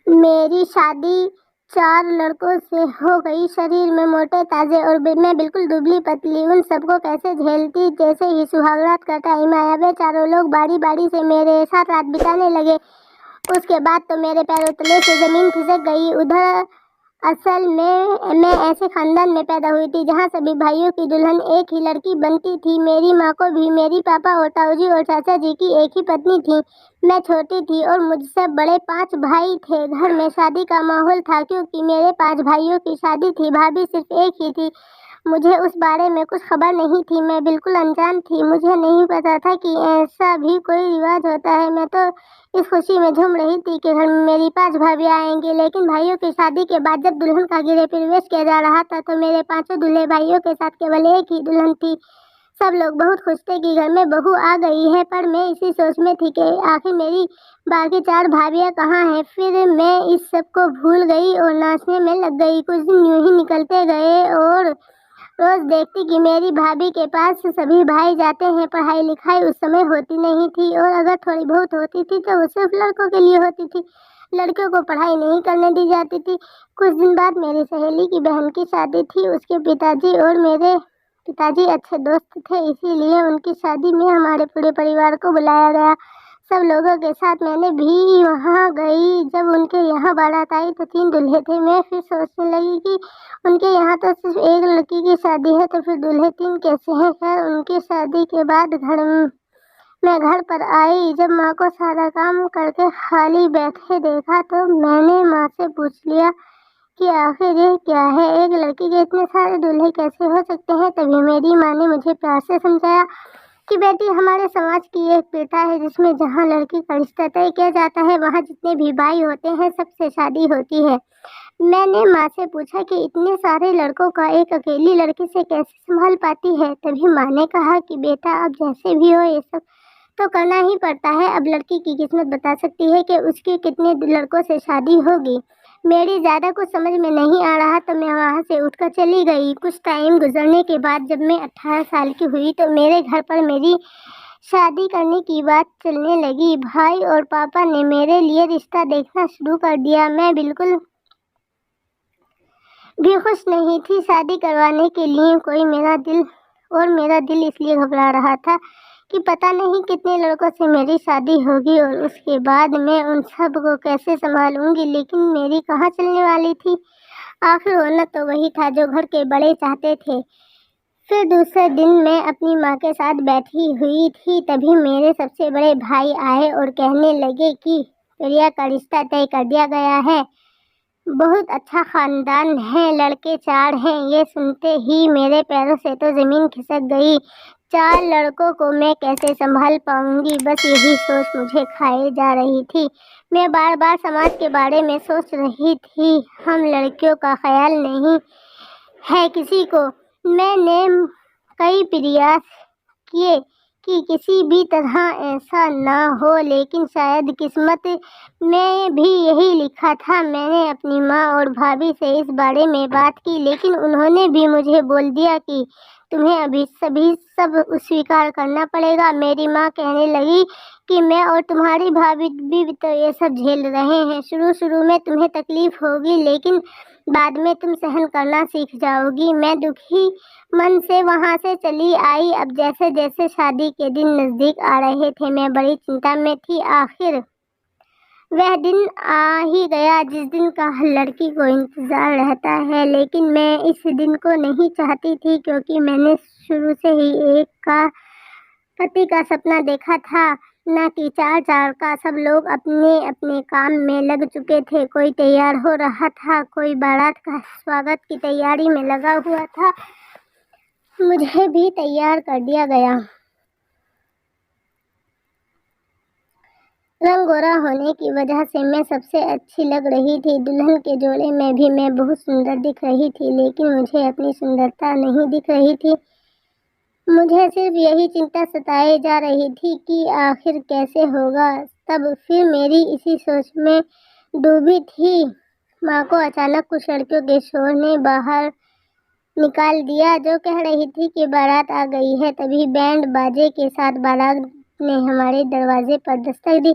मेरी शादी 4 लड़कों से हो गई। शरीर में मोटे ताजे और मैं बिल्कुल दुबली पतली। उन सबको कैसे झेलती। जैसे ही सुहागरात का टाइम आया वे चारों लोग बारी बारी से मेरे साथ रात बिताने लगे। उसके बाद तो मेरे पैरों तले से जमीन खिसक गई। उधर असल में मैं ऐसे खानदान में पैदा हुई थी जहाँ सभी भाइयों की दुल्हन एक ही लड़की बनती थी। मेरी माँ को भी मेरी पापा और ताऊजी और चाचा जी की एक ही पत्नी थी। मैं छोटी थी और मुझसे बड़े 5 भाई थे। घर में शादी का माहौल था क्योंकि मेरे 5 भाइयों की शादी थी। भाभी सिर्फ एक ही थी। मुझे उस बारे में कुछ खबर नहीं थी। मैं बिल्कुल अनजान थी। मुझे नहीं पता था कि ऐसा भी कोई रिवाज होता है। मैं तो इस खुशी में झूम रही थी कि घर में मेरी 5 भाभी आएंगे। लेकिन भाइयों की शादी के बाद जब दुल्हन का गृह प्रवेश किया जा रहा था तो मेरे 5 दूल्हे भाइयों के साथ केवल एक ही दुल्हन थी। सब लोग बहुत खुश थे कि घर में बहू आ गई है, पर मैं इसी सोच में थी कि आखिर मेरी बाकी 4 भाभियां कहाँ हैं। फिर मैं इस सब को भूल गई और नाचने में लग गई। कुछ दिन यूं ही निकलते गए और रोज देखती कि मेरी भाभी के पास सभी भाई जाते हैं। पढ़ाई लिखाई उस समय होती नहीं थी और अगर थोड़ी बहुत होती थी तो वो सिर्फ लड़कों के लिए होती थी। लड़कियों को पढ़ाई नहीं करने दी जाती थी। कुछ दिन बाद मेरी सहेली की बहन की शादी थी। उसके पिताजी और मेरे पिताजी अच्छे दोस्त थे, इसीलिए उनकी शादी में हमारे पूरे परिवार को बुलाया गया। सब लोगों के साथ मैंने भी वहाँ गई। जब उनके यहाँ बारात आई तो 3 दूल्हे थे। मैं फिर सोचने लगी कि उनके यहाँ तो सिर्फ एक लड़की की शादी है तो फिर दूल्हे 3 कैसे हैं। खैर उनकी शादी के बाद मैं घर पर आई। जब माँ को सारा काम करके खाली बैठे देखा तो मैंने माँ से पूछ लिया कि आखिर ये क्या है, एक लड़की के इतने सारे दूल्हे कैसे हो सकते हैं। तभी मेरी माँ ने मुझे प्यार से समझाया कि बेटी, हमारे समाज की एक प्रथा है जिसमें जहाँ लड़की का रिश्ता तय किया जाता है वहाँ जितने भी भाई होते हैं सबसे शादी होती है। मैंने माँ से पूछा कि इतने सारे लड़कों का एक अकेली लड़की से कैसे संभाल पाती है। तभी माँ ने कहा कि बेटा, अब जैसे भी हो ये सब तो करना ही पड़ता है। अब लड़की की किस्मत बता सकती है कि उसकी कितने लड़कों से शादी होगी। मेरी ज़्यादा कुछ समझ में नहीं आ रहा तो मैं वहाँ से उठकर चली गई। कुछ टाइम गुजरने के बाद जब मैं 18 साल की हुई तो मेरे घर पर मेरी शादी करने की बात चलने लगी। भाई और पापा ने मेरे लिए रिश्ता देखना शुरू कर दिया। मैं बिल्कुल भी खुश नहीं थी शादी करवाने के लिए। मेरा दिल इसलिए घबरा रहा था कि पता नहीं कितने लड़कों से मेरी शादी होगी और उसके बाद मैं उन सब को कैसे संभालूंगी। लेकिन मेरी कहाँ चलने वाली थी। आखिर होना तो वही था जो घर के बड़े चाहते थे। फिर दूसरे दिन मैं अपनी माँ के साथ बैठी हुई थी, तभी मेरे सबसे बड़े भाई आए और कहने लगे कि प्रिया का रिश्ता तय कर दिया गया है। बहुत अच्छा खानदान है, लड़के 4 हैं। ये सुनते ही मेरे पैरों से तो जमीन खिसक गई। 4 लड़कों को मैं कैसे संभाल पाऊंगी, बस यही सोच मुझे खाए जा रही थी। मैं बार बार समाज के बारे में सोच रही थी। हम लड़कियों का ख्याल नहीं है किसी को। मैंने कई प्रयास किए कि किसी भी तरह ऐसा ना हो, लेकिन शायद किस्मत में भी यही लिखा था। मैंने अपनी माँ और भाभी से इस बारे में बात की, लेकिन उन्होंने भी मुझे बोल दिया कि तुम्हें अभी सभी सब स्वीकार करना पड़ेगा। मेरी माँ कहने लगी कि मैं और तुम्हारी भाभी भी तो ये सब झेल रहे हैं। शुरू में तुम्हें तकलीफ होगी, लेकिन बाद में तुम सहन करना सीख जाओगी। मैं दुखी मन से वहाँ से चली आई। अब जैसे जैसे शादी के दिन नज़दीक आ रहे थे मैं बड़ी चिंता में थी। आखिर वह दिन आ ही गया जिस दिन का लड़की को इंतज़ार रहता है। लेकिन मैं इस दिन को नहीं चाहती थी क्योंकि मैंने शुरू से ही एक का पति का सपना देखा था, न कि 4 का। सब लोग अपने अपने काम में लग चुके थे। कोई तैयार हो रहा था, कोई बारात का स्वागत की तैयारी में लगा हुआ था। मुझे भी तैयार कर दिया गया। रंग गोरा होने की वजह से मैं सबसे अच्छी लग रही थी। दुल्हन के जोड़े में भी मैं बहुत सुंदर दिख रही थी, लेकिन मुझे अपनी सुंदरता नहीं दिख रही थी। मुझे सिर्फ यही चिंता सताए जा रही थी कि आखिर कैसे होगा। तब फिर मेरी इसी सोच में डूबी थी। माँ को अचानक कुछ लड़कियों के शोर ने बाहर निकाल दिया जो कह रही थी कि बारात आ गई है। तभी बैंड बाजे के साथ बारात ने हमारे दरवाजे पर दस्तक दी।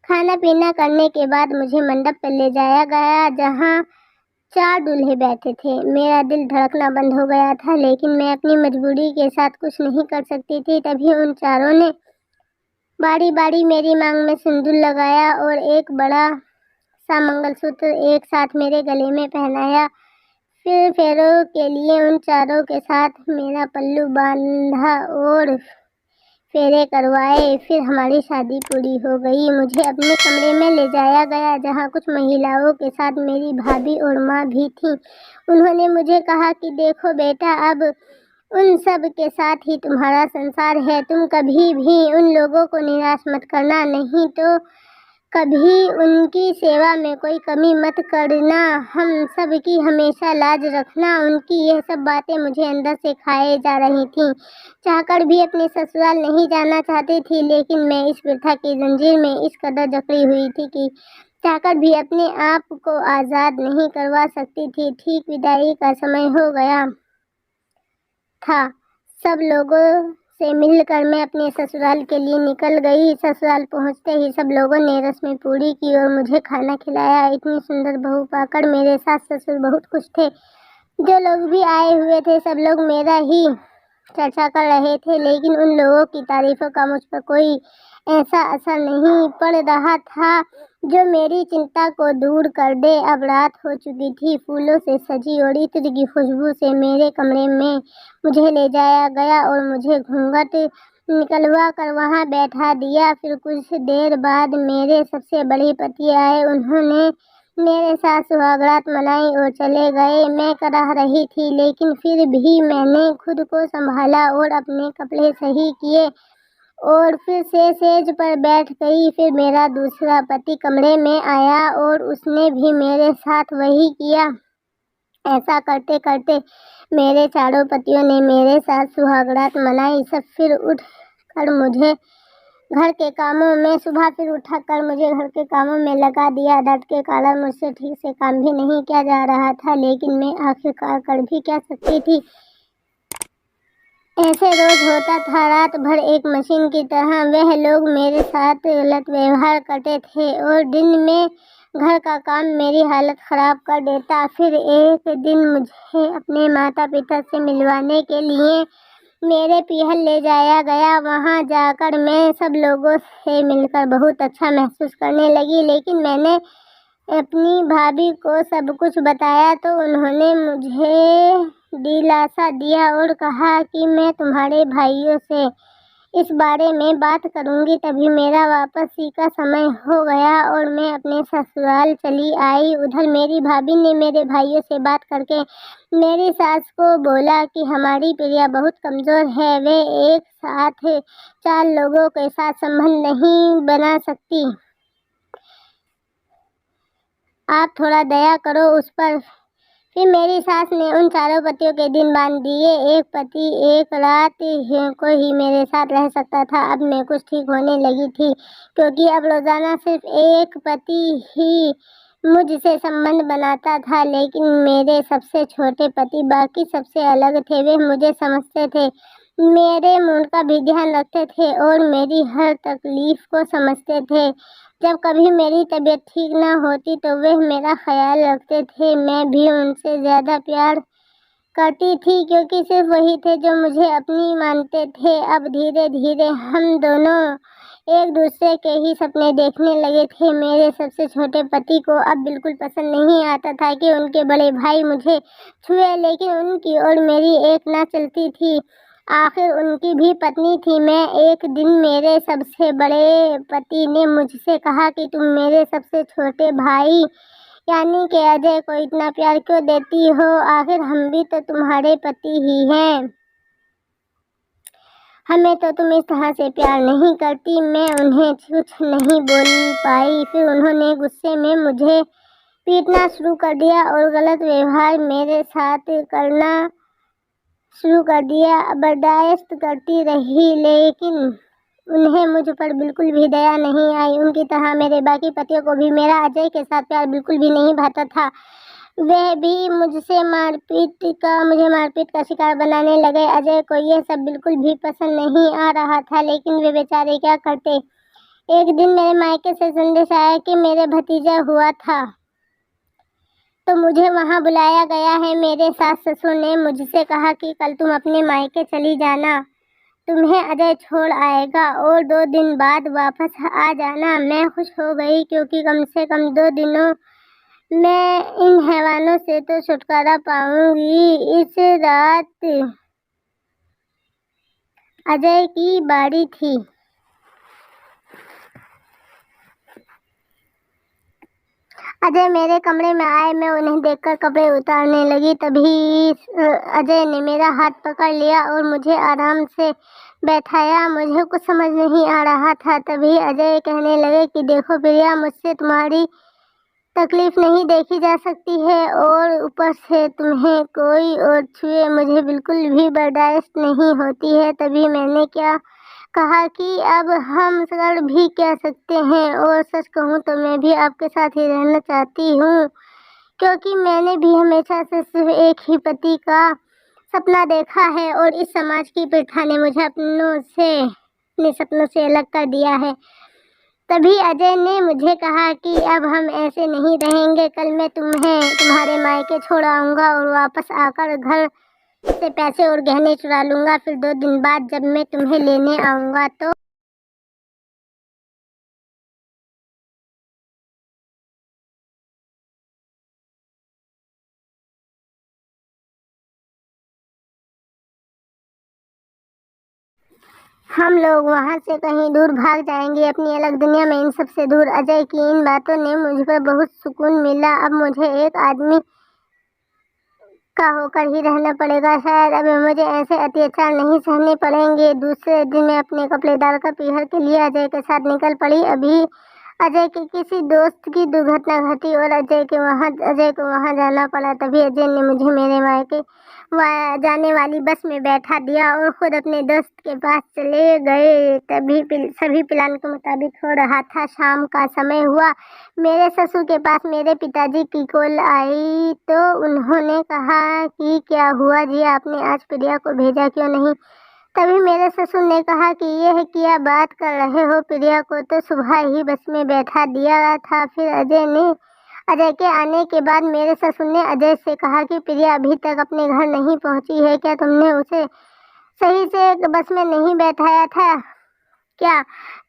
खाना पीना करने के बाद मुझे मंडप पर ले जाया गया जहाँ 4 दूल्हे बैठे थे। मेरा दिल धड़कना बंद हो गया था, लेकिन मैं अपनी मजबूरी के साथ कुछ नहीं कर सकती थी। तभी उन चारों ने बारी बारी मेरी मांग में सिंदूर लगाया और एक बड़ा सा मंगलसूत्र एक साथ मेरे गले में पहनाया। फिर फेरों के लिए उन चारों के साथ मेरा पल्लू बांधा और फेरे करवाए। फिर हमारी शादी पूरी हो गई। मुझे अपने कमरे में ले जाया गया जहाँ कुछ महिलाओं के साथ मेरी भाभी और माँ भी थी। उन्होंने मुझे कहा कि देखो बेटा, अब उन सब के साथ ही तुम्हारा संसार है। तुम कभी भी उन लोगों को निराश मत करना, नहीं तो कभी उनकी सेवा में कोई कमी मत करना। हम सब की हमेशा लाज रखना। उनकी यह सब बातें मुझे अंदर से खाए जा रही थीं। चाहकर भी अपने ससुराल नहीं जाना चाहती थी, लेकिन मैं इस प्रथा की जंजीर में इस कदर जकड़ी हुई थी कि चाहकर भी अपने आप को आज़ाद नहीं करवा सकती थी। ठीक विदाई का समय हो गया था। सब लोगों से मिलकर मैं अपने ससुराल के लिए निकल गई। ससुराल पहुंचते ही सब लोगों ने रस्में पूरी की और मुझे खाना खिलाया। इतनी सुंदर बहू पाकर मेरे सास ससुर बहुत खुश थे। जो लोग भी आए हुए थे सब लोग मेरा ही चर्चा कर रहे थे, लेकिन उन लोगों की तारीफों का मुझ पर कोई ऐसा असर नहीं पड़ रहा था जो मेरी चिंता को दूर कर दे। अब रात हो चुकी थी। फूलों से सजी और इत्र की खुशबू से मेरे कमरे में मुझे ले जाया गया और मुझे घूंघट निकलवा कर वहाँ बैठा दिया। फिर कुछ देर बाद मेरे सबसे बड़े पति आए। उन्होंने मेरे साथ सुहागरात मनाई और चले गए। मैं कराह रही थी, लेकिन फिर भी मैंने खुद को संभाला और अपने कपड़े सही किए और फिर से सेज पर बैठ गई। फिर मेरा दूसरा पति कमरे में आया और उसने भी मेरे साथ वही किया। ऐसा करते करते मेरे चारों पतियों ने मेरे साथ सुहागरात मनाई। सब फिर उठ कर मुझे घर के कामों में सुबह फिर उठाकर मुझे घर के कामों में लगा दिया। दर्द के कारण मुझसे ठीक से काम भी नहीं किया जा रहा था, लेकिन मैं आखिरकार कर भी क्या सकती थी। ऐसे रोज होता था। रात भर एक मशीन की तरह वह लोग मेरे साथ गलत व्यवहार करते थे और दिन में घर का काम मेरी हालत खराब कर देता। फिर एक दिन मुझे अपने माता पिता से मिलवाने के लिए मेरे पीहर ले जाया गया। वहाँ जाकर मैं सब लोगों से मिलकर बहुत अच्छा महसूस करने लगी, लेकिन मैंने अपनी भाभी को सब कुछ बताया तो उन्होंने मुझे दिलासा दिया और कहा कि मैं तुम्हारे भाइयों से इस बारे में बात करूंगी। तभी मेरा वापसी का समय हो गया और मैं अपने ससुराल चली आई। उधर मेरी भाभी ने मेरे भाइयों से बात करके मेरी सास को बोला कि हमारी प्रिया बहुत कमज़ोर है, वे एक साथ 4 लोगों के साथ संबंध नहीं बना सकती। आप थोड़ा दया करो उस पर। फिर मेरी सास ने उन चारों पतियों के दिन बांध दिए। एक पति एक रात को ही मेरे साथ रह सकता था। अब मैं कुछ ठीक होने लगी थी, क्योंकि अब रोजाना सिर्फ एक पति ही मुझसे संबंध बनाता था। लेकिन मेरे सबसे छोटे पति बाकी सबसे अलग थे। वे मुझे समझते थे, मेरे मूड का भी ध्यान रखते थे और मेरी हर तकलीफ को समझते थे। जब कभी मेरी तबीयत ठीक ना होती तो वे मेरा ख्याल रखते थे। मैं भी उनसे ज़्यादा प्यार करती थी, क्योंकि सिर्फ वही थे जो मुझे अपनी मानते थे। अब धीरे धीरे हम दोनों एक दूसरे के ही सपने देखने लगे थे। मेरे सबसे छोटे पति को अब बिल्कुल पसंद नहीं आता था कि उनके बड़े भाई मुझे छुए, लेकिन उनकी और मेरी एक ना चलती थी। आखिर उनकी भी पत्नी थी मैं। एक दिन मेरे सबसे बड़े पति ने मुझसे कहा कि तुम मेरे सबसे छोटे भाई यानी कि अजय को इतना प्यार क्यों देती हो? आखिर हम भी तो तुम्हारे पति ही हैं। हमें तो तुम इस तरह से प्यार नहीं करती। मैं उन्हें कुछ नहीं बोल पाई। फिर उन्होंने गुस्से में मुझे पीटना शुरू कर दिया और गलत व्यवहार मेरे साथ करना शुरू कर दिया। बर्दाश्त करती रही, लेकिन उन्हें मुझ पर बिल्कुल भी दया नहीं आई। उनकी तरह मेरे बाकी पतियों को भी मेरा अजय के साथ प्यार बिल्कुल भी नहीं भाता था। वह भी मुझे मारपीट का शिकार बनाने लगे। अजय को यह सब बिल्कुल भी पसंद नहीं आ रहा था, लेकिन वे बेचारे क्या करते। एक दिन मेरे मायके से संदेश आया कि मेरे भतीजा हुआ था, तो मुझे वहाँ बुलाया गया है। मेरे सास ससुर ने मुझसे कहा कि कल तुम अपने मायके चली जाना, तुम्हें अजय छोड़ आएगा और 2 दिन बाद वापस आ जाना। मैं खुश हो गई क्योंकि कम से कम 2 दिनों में इन हैवानों से तो छुटकारा पाऊंगी। इस रात अजय की बारी थी। अजय मेरे कमरे में आए। मैं उन्हें देखकर कपड़े उतारने लगी, तभी अजय ने मेरा हाथ पकड़ लिया और मुझे आराम से बैठाया। मुझे कुछ समझ नहीं आ रहा था। तभी अजय कहने लगे कि देखो प्रिया, मुझसे तुम्हारी तकलीफ नहीं देखी जा सकती है और ऊपर से तुम्हें कोई और छुए मुझे बिल्कुल भी बर्दाश्त नहीं होती है। तभी मैंने क्या कहा कि अब हम कर भी क्या सकते हैं, और सच कहूँ तो मैं भी आपके साथ ही रहना चाहती हूँ, क्योंकि मैंने भी हमेशा से सिर्फ एक ही पति का सपना देखा है और इस समाज की प्रथा ने मुझे अपने सपनों से अलग कर दिया है। तभी अजय ने मुझे कहा कि अब हम ऐसे नहीं रहेंगे। कल मैं तुम्हें तुम्हारे मायके छोड़ आऊँगा और वापस आकर घर से पैसे और गहने चुरा लूँगा। फिर 2 दिन बाद जब मैं तुम्हें लेने आऊँगा तो हम लोग वहाँ से कहीं दूर भाग जाएंगे, अपनी अलग दुनिया में, इन सब से दूर। अजय की इन बातों ने मुझ पर बहुत सुकून मिला। अब मुझे एक आदमी का होकर ही रहना पड़ेगा। शायद अब मुझे ऐसे अत्याचार नहीं सहने पड़ेंगे। दूसरे दिन मैं अपने कपड़े डालकर पीहर के लिए अजय के साथ निकल पड़ी। अभी अजय के किसी दोस्त की दुर्घटना घटी और अजय को वहाँ जाना पड़ा। तभी अजय ने मुझे मेरे मायके जाने वाली बस में बैठा दिया और खुद अपने दोस्त के पास चले गए। तभी सभी प्लान के मुताबिक हो रहा था। शाम का समय हुआ। मेरे ससुर के पास मेरे पिताजी की कॉल आई तो उन्होंने कहा कि क्या हुआ जी, आपने आज प्रिया को भेजा क्यों नहीं? तभी मेरे ससुर ने कहा कि यह क्या बात कर रहे हो, प्रिया को तो सुबह ही बस में बैठा दिया था। फिर अजय के आने के बाद मेरे ससुर ने अजय से कहा कि प्रिया अभी तक अपने घर नहीं पहुंची है, क्या तुमने उसे सही से बस में नहीं बैठाया था क्या?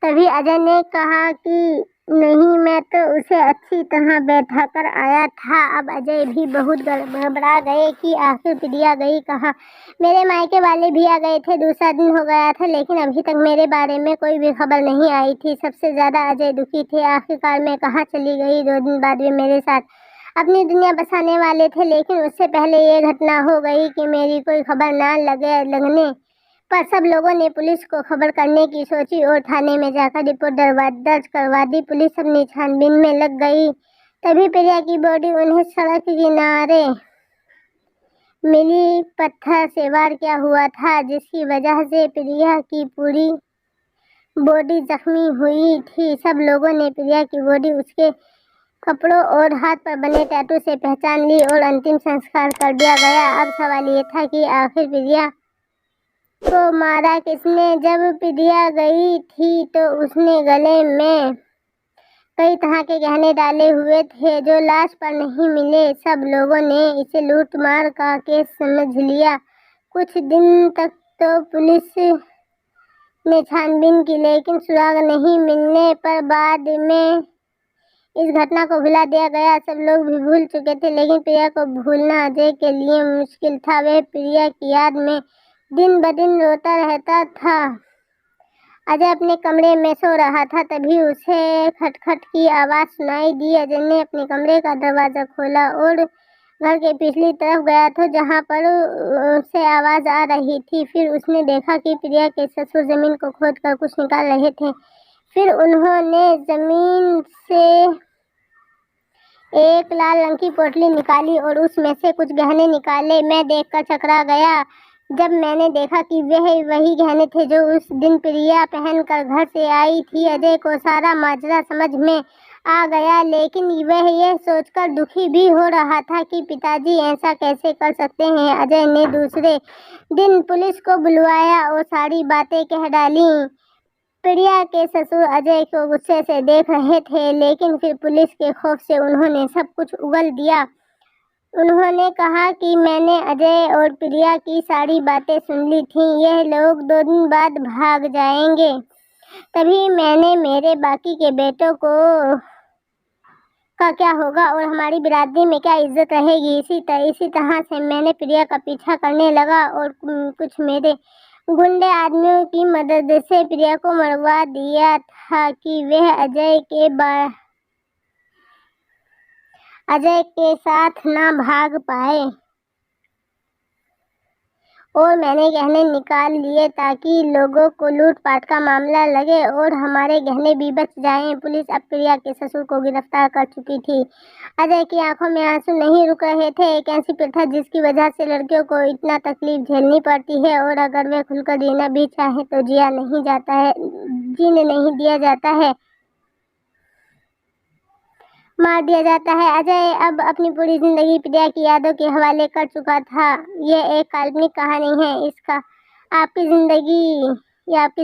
तभी अजय ने कहा कि नहीं, मैं तो उसे अच्छी तरह बैठा कर आया था। अब अजय भी बहुत घबरा गए कि आखिर प्रिया गई कहाँ। मेरे मायके वाले भी आ गए थे। दूसरा दिन हो गया था लेकिन अभी तक मेरे बारे में कोई भी खबर नहीं आई थी। सबसे ज्यादा अजय दुखी थे। आखिरकार मैं कहाँ चली गई? 2 दिन बाद वे मेरे साथ अपनी दुनिया बसाने वाले थे, लेकिन उससे पहले ये घटना हो गई कि मेरी कोई खबर ना लगने पर सब लोगों ने पुलिस को खबर करने की सोची और थाने में जाकर रिपोर्ट दर्ज करवा दी। पुलिस अपनी छानबीन में लग गई। तभी प्रिया की बॉडी उन्हें सड़क किनारे मिली। पत्थर से वार क्या हुआ था जिसकी वजह से प्रिया की पूरी बॉडी जख्मी हुई थी। सब लोगों ने प्रिया की बॉडी उसके कपड़ों और हाथ पर बने टैटू से पहचान ली और अंतिम संस्कार कर दिया गया। अब सवाल ये था कि आखिर प्रिया को मारा किसने? जब प्रिया गई थी तो उसने गले में कई तरह के गहने डाले हुए थे जो लाश पर नहीं मिले। सब लोगों ने इसे लूटमार का केस समझ लिया। कुछ दिन तक तो पुलिस ने छानबीन की, लेकिन सुराग नहीं मिलने पर बाद में इस घटना को भुला दिया गया। सब लोग भी भूल चुके थे, लेकिन प्रिया को भूलना अजय के लिए मुश्किल था। वह प्रिया की याद में दिन ब दिन रोता रहता था। अजय अपने कमरे में सो रहा था, तभी उसे खटखट की आवाज़ सुनाई दी। अजय ने अपने कमरे का दरवाज़ा खोला और घर के पिछली तरफ गया था जहाँ पर उसे आवाज़ आ रही थी। फिर उसने देखा कि प्रिया के ससुर ज़मीन को खोदकर कुछ निकाल रहे थे। फिर उन्होंने ज़मीन से एक लाल रंग की पोटली निकाली और उसमें से कुछ गहने निकाले। मैं देखकर चकरा गया जब मैंने देखा कि वह वही गहने थे जो उस दिन प्रिया पहनकर घर से आई थी। अजय को सारा माजरा समझ में आ गया, लेकिन वह यह सोचकर दुखी भी हो रहा था कि पिताजी ऐसा कैसे कर सकते हैं। अजय ने दूसरे दिन पुलिस को बुलवाया और सारी बातें कह डाली। प्रिया के ससुर अजय को गुस्से से देख रहे थे, लेकिन फिर पुलिस के खौफ से उन्होंने सब कुछ उगल दिया। उन्होंने कहा कि मैंने अजय और प्रिया की सारी बातें सुन ली थी, यह लोग 2 दिन बाद भाग जाएंगे। तभी मैंने मेरे बाकी के बेटों का क्या होगा और हमारी बिरादरी में क्या इज्जत रहेगी। इसी तरह से मैंने प्रिया का पीछा करने लगा और कुछ मेरे गुंडे आदमियों की मदद से प्रिया को मरवा दिया था कि वह अजय के साथ ना भाग पाए। और मैंने गहने निकाल लिए ताकि लोगों को लूटपाट का मामला लगे और हमारे गहने भी बच जाएं। पुलिस अब प्रिया के ससुर को गिरफ्तार कर चुकी थी। अजय की आंखों में आंसू नहीं रुक रहे थे। एक ऐसी प्रथा जिसकी वजह से लड़कियों को इतना तकलीफ झेलनी पड़ती है और अगर वे खुलकर जीना भी चाहे तो जीने नहीं दिया जाता है, मार दिया जाता है। अजय अब अपनी पूरी जिंदगी प्रिया की यादों के हवाले कर चुका था। यह एक काल्पनिक कहानी है। इसका आपकी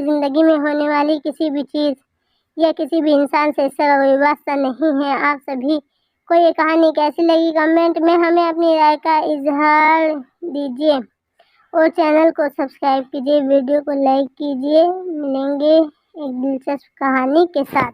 जिंदगी में होने वाली किसी भी चीज या किसी भी इंसान से इसका कोई वास्ता नहीं है। आप सभी को ये कहानी कैसी लगी कमेंट में हमें अपनी राय का इजहार दीजिए और चैनल को सब्सक्राइब कीजिए, वीडियो को लाइक कीजिए। मिलेंगे एक दिलचस्प कहानी के साथ।